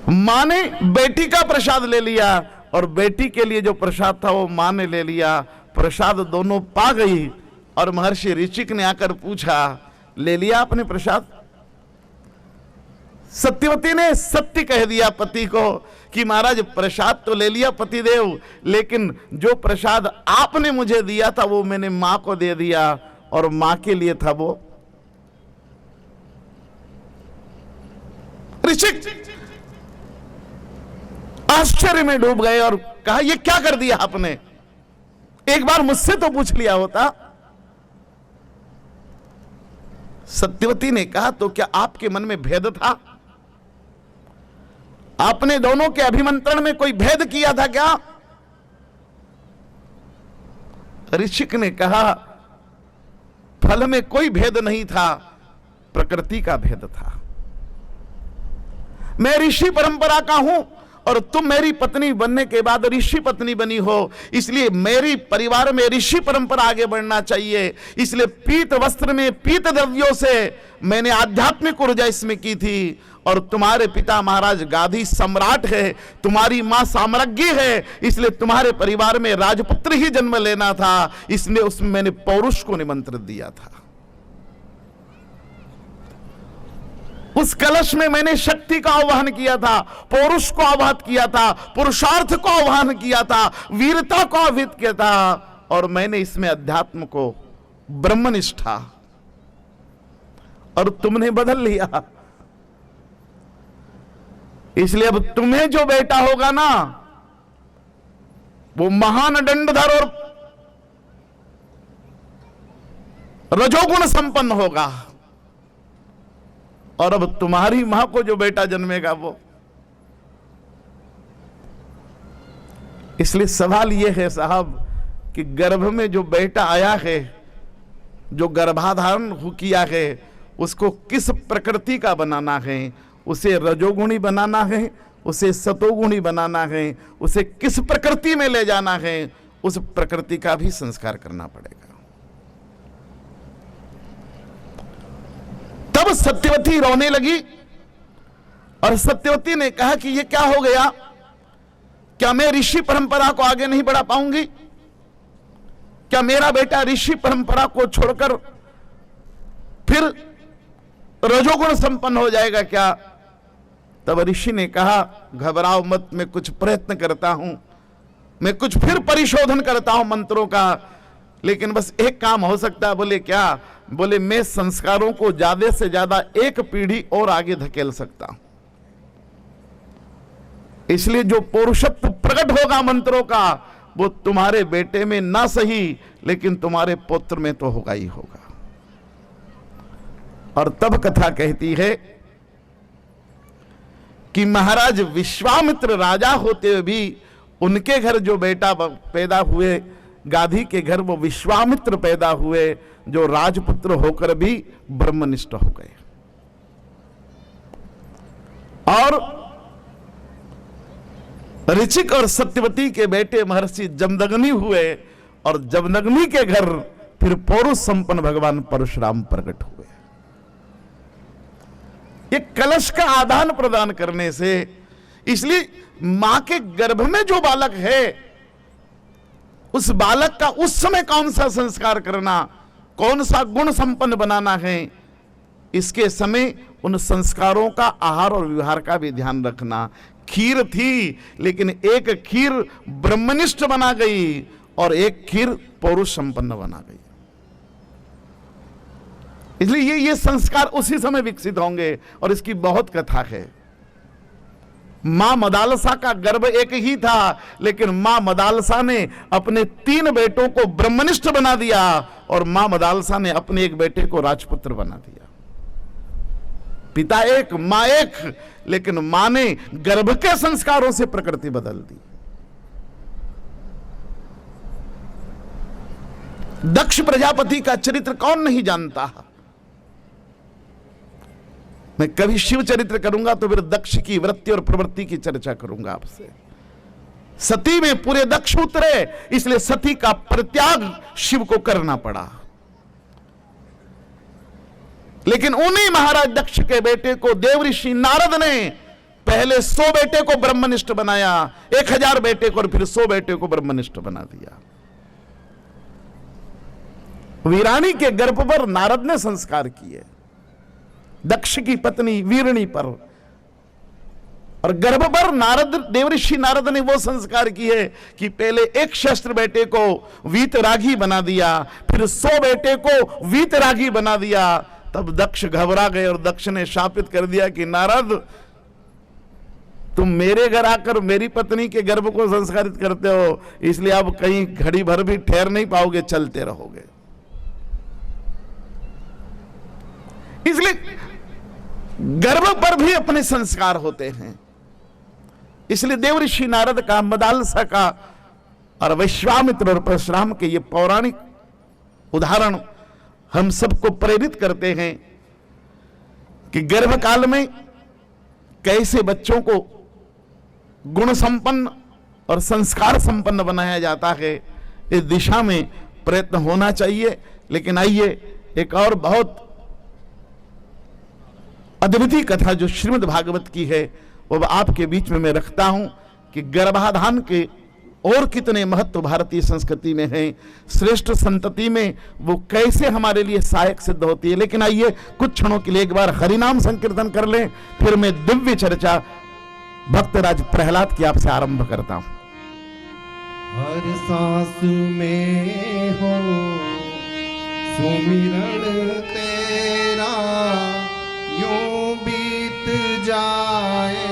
मां ने बेटी का प्रसाद ले लिया और बेटी के लिए जो प्रसाद था वो मां ने ले लिया। प्रसाद दोनों पा गई और महर्षि ऋचिक ने आकर पूछा, ले लिया आपने प्रसाद? सत्यवती ने सत्य कह दिया पति को कि महाराज प्रसाद तो ले लिया पतिदेव, लेकिन जो प्रसाद आपने मुझे दिया था वो मैंने मां को दे दिया, और मां के लिए था वो। ऋचिक आश्चर्य में डूब गए और कहा ये क्या कर दिया आपने, एक बार मुझसे तो पूछ लिया होता। सत्यवती ने कहा तो क्या आपके मन में भेद था? आपने दोनों के अभिमंत्रण में कोई भेद किया था क्या? ऋषिक ने कहा फल में कोई भेद नहीं था, प्रकृति का भेद था। मैं ऋषि परंपरा का हूं और तुम मेरी पत्नी बनने के बाद ऋषि पत्नी बनी हो, इसलिए मेरी परिवार में ऋषि परंपरा आगे बढ़ना चाहिए। इसलिए पीत वस्त्र में पीत द्रव्यों से मैंने आध्यात्मिक ऊर्जा इसमें की थी। और तुम्हारे पिता महाराज गाधी सम्राट है, तुम्हारी मां साम्राज्ञी है, इसलिए तुम्हारे परिवार में राजपुत्र ही जन्म लेना था, इसलिए उसमें मैंने पौरुष को निमंत्रित दिया था। उस कलश में मैंने शक्ति का आह्वान किया था, पौरुष को आह्वान किया था, पुरुषार्थ को आह्वान किया था, वीरता को आह्वित किया था, और मैंने इसमें अध्यात्म को, ब्रह्मनिष्ठा, और तुमने बदल लिया। इसलिए अब तुम्हें जो बेटा होगा ना, वो महान दंडधर और रजोगुण संपन्न होगा, और अब तुम्हारी मां को जो बेटा जन्मेगा वो। इसलिए सवाल यह है साहब कि गर्भ में जो बेटा आया है, जो गर्भाधारण किया है, उसको किस प्रकृति का बनाना है? उसे रजोगुणी बनाना है, उसे सतोगुणी बनाना है, उसे किस प्रकृति में ले जाना है, उस प्रकृति का भी संस्कार करना पड़ेगा। तब सत्यवती रोने लगी और सत्यवती ने कहा कि ये क्या हो गया? क्या मैं ऋषि परंपरा को आगे नहीं बढ़ा पाऊंगी? क्या मेरा बेटा ऋषि परंपरा को छोड़कर फिर रजोगुण संपन्न हो जाएगा क्या? तब ऋषि ने कहा, घबराओ मत, मैं कुछ प्रयत्न करता हूं, मैं कुछ फिर परिशोधन करता हूं मंत्रों का, लेकिन बस एक काम हो सकता है। बोले क्या? बोले मैं संस्कारों को ज्यादा से ज्यादा एक पीढ़ी और आगे धकेल सकता हूं। इसलिए जो पौरुषत्व प्रकट होगा मंत्रों का, वो तुम्हारे बेटे में ना सही, लेकिन तुम्हारे पुत्र में तो होगा ही होगा। और तब कथा कहती है कि महाराज विश्वामित्र राजा होते हुए भी उनके घर जो बेटा पैदा हुए, गाधी के घर, वो विश्वामित्र पैदा हुए, जो राजपुत्र होकर भी ब्रह्मनिष्ठ हो गए। और ऋचिक और सत्यवती के बेटे महर्षि जमदग्नि हुए, और जमदग्नि के घर फिर पौरुष संपन्न भगवान परशुराम प्रकट हुए। ये कलश का आदान प्रदान करने से, इसलिए मां के गर्भ में जो बालक है, उस बालक का उस समय कौन सा संस्कार करना, कौन सा गुण संपन्न बनाना है, इसके समय उन संस्कारों का आहार और व्यवहार का भी ध्यान रखना। खीर थी, लेकिन एक खीर ब्रह्मनिष्ठ बना गई और एक खीर पौरुष संपन्न बना गई। इसलिए ये संस्कार उसी समय विकसित होंगे, और इसकी बहुत कथा है। मां मदालसा का गर्भ एक ही था, लेकिन मां मदालसा ने अपने 3 बेटों को ब्रह्मनिष्ठ बना दिया, और मां मदालसा ने अपने एक बेटे को राजपुत्र बना दिया। पिता एक, मां एक, लेकिन मां ने गर्भ के संस्कारों से प्रकृति बदल दी। दक्ष प्रजापति का चरित्र कौन नहीं जानता? मैं कभी शिव चरित्र करूंगा तो फिर दक्ष की वृत्ति और प्रवृत्ति की चर्चा करूंगा आपसे। सती में पूरे दक्ष उतरे, इसलिए सती का परित्याग शिव को करना पड़ा। लेकिन उन्हीं महाराज दक्ष के बेटे को देवऋषि नारद ने पहले 100 बेटे को ब्रह्मनिष्ठ बनाया, 1000 बेटे को, और फिर 100 बेटे को ब्रह्मनिष्ठ बना दिया। वीरानी के गर्भ पर नारद ने संस्कार किए, दक्ष की पत्नी वीरणी पर, और गर्भ पर नारद, देवऋषि नारद ने वो संस्कार किए कि पहले एक शस्त्र बेटे को वीतरागी बना दिया, फिर 100 बेटे को वीतरागी बना दिया। तब दक्ष घबरा गए और दक्ष ने शापित कर दिया कि नारद, तुम मेरे घर आकर मेरी पत्नी के गर्भ को संस्कारित करते हो, इसलिए अब कहीं घड़ी भर भी ठहर नहीं पाओगे, चलते रहोगे। इसलिए गर्भ पर भी अपने संस्कार होते हैं। इसलिए देवऋषि नारद का, मदालसा का और विश्वामित्र और परशुराम के ये पौराणिक उदाहरण हम सबको प्रेरित करते हैं कि गर्भ काल में कैसे बच्चों को गुण संपन्न और संस्कार संपन्न बनाया जाता है, इस दिशा में प्रयत्न होना चाहिए। लेकिन आइए एक और बहुत अद्वितीय कथा जो श्रीमद् भागवत की है वो आपके बीच में मैं रखता हूं कि गर्भाधान के और कितने महत्व भारतीय संस्कृति में है, श्रेष्ठ संतति में वो कैसे हमारे लिए सहायक सिद्ध होती है। लेकिन आइए कुछ क्षणों के लिए एक बार हरिनाम संकीर्तन कर लें, फिर मैं दिव्य चर्चा भक्तराज प्रहलाद की आपसे आरंभ करता हूं। हर सांस में हो सुमिरन तेरा, यूं बीत जाए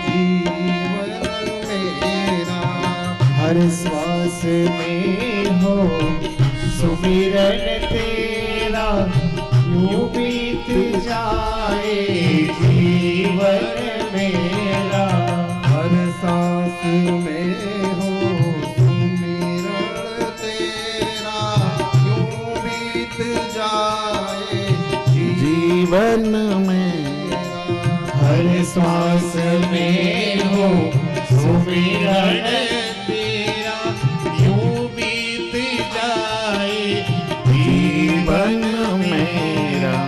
जीवन मेरा। हर श्वास में हो सुमिरन तेरा, यूं बीत जाए जीवन मेरा। हर सांस में हो सुमिरन तेरा, यूं बीत जाए जीवन में। हर श्वास में हो सुमिरन तेरा, यूं बीत जाए जीवन मेरा।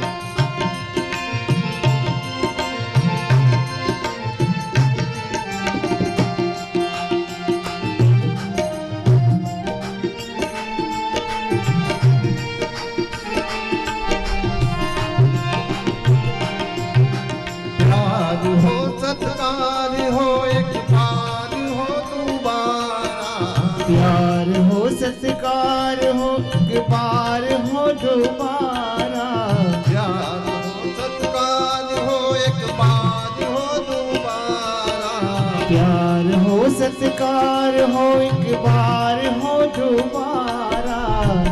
प्यार हो सत्कार हो एक बार हो दोबारा। प्यार हो सत्कार हो एक बार हो दोबारा। प्यार हो सत्कार हो एक बार हो दोबारा। प्यार हो सत्कार हो एक बार हो दोबारा।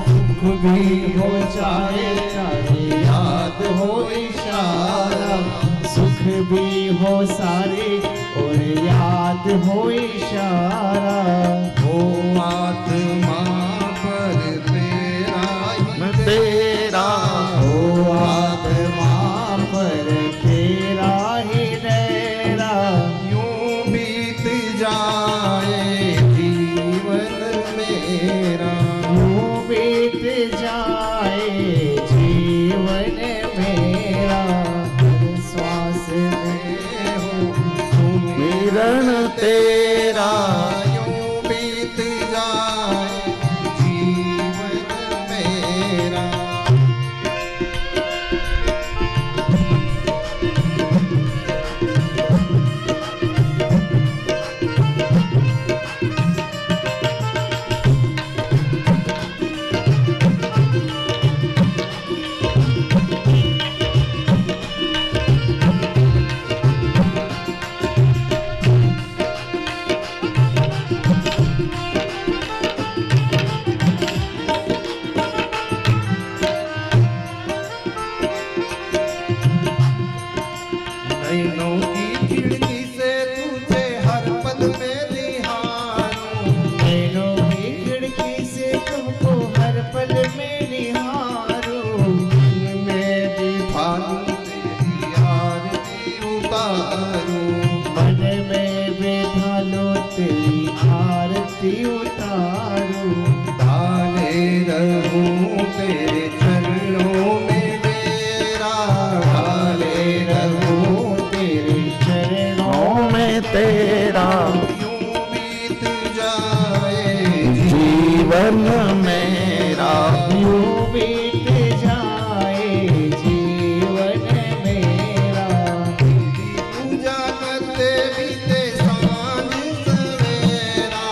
सुख भी हो चाहे चाहे याद हो इशारा। सुख भी हो सारे और याद हो इशारा। हो आत्मा पर तेरा ही तेरा हो आत्मा पर तेरा ही डेरा। यूं बीत जाए जीवन मेरा। यूं बीत जाए जीवन मेरा। हर श्वास में हो सुमिरन तेरा, यूं बीत जाए जीवन मेरा। नैनों की खिड़की से तुझे हर पल में निहारूं। नैनों की खिड़की से तुमको हर पल में निहारूं। मैं भी भालू तेरी आरती उतारूं। मन में बैठा लो तेरी आरती उतारूं। डाले रहूं तेरे चरणों में मेरा। डाले रहूं तेरे चरणों में तेरा यूं बीत जाए जीवन मेरा। यूं बीत जाए जीवन मेरा। तेरी पूजा करते बीते सांझ सवेरा।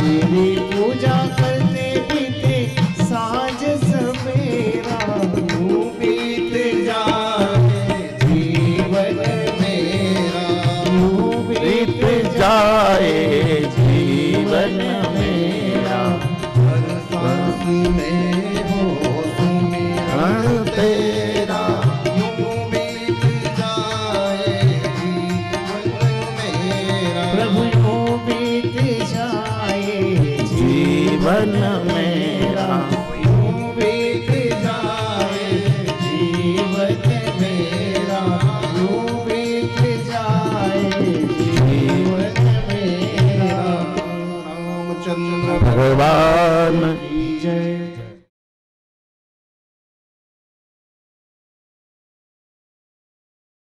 तेरी पूजा करते बीते सांझ सवेरा। यूं बीत जाए जीवन मेरा। यूं बीत जाए जीवन मेरा। हर सांस में हो सुमिरन तेरा। यूं बीत जाए जीवन मेरा। प्रभु यूं बीत जाए जीवन मेरा। यूं बीत जाए जीवन मेरा। भगवान जय।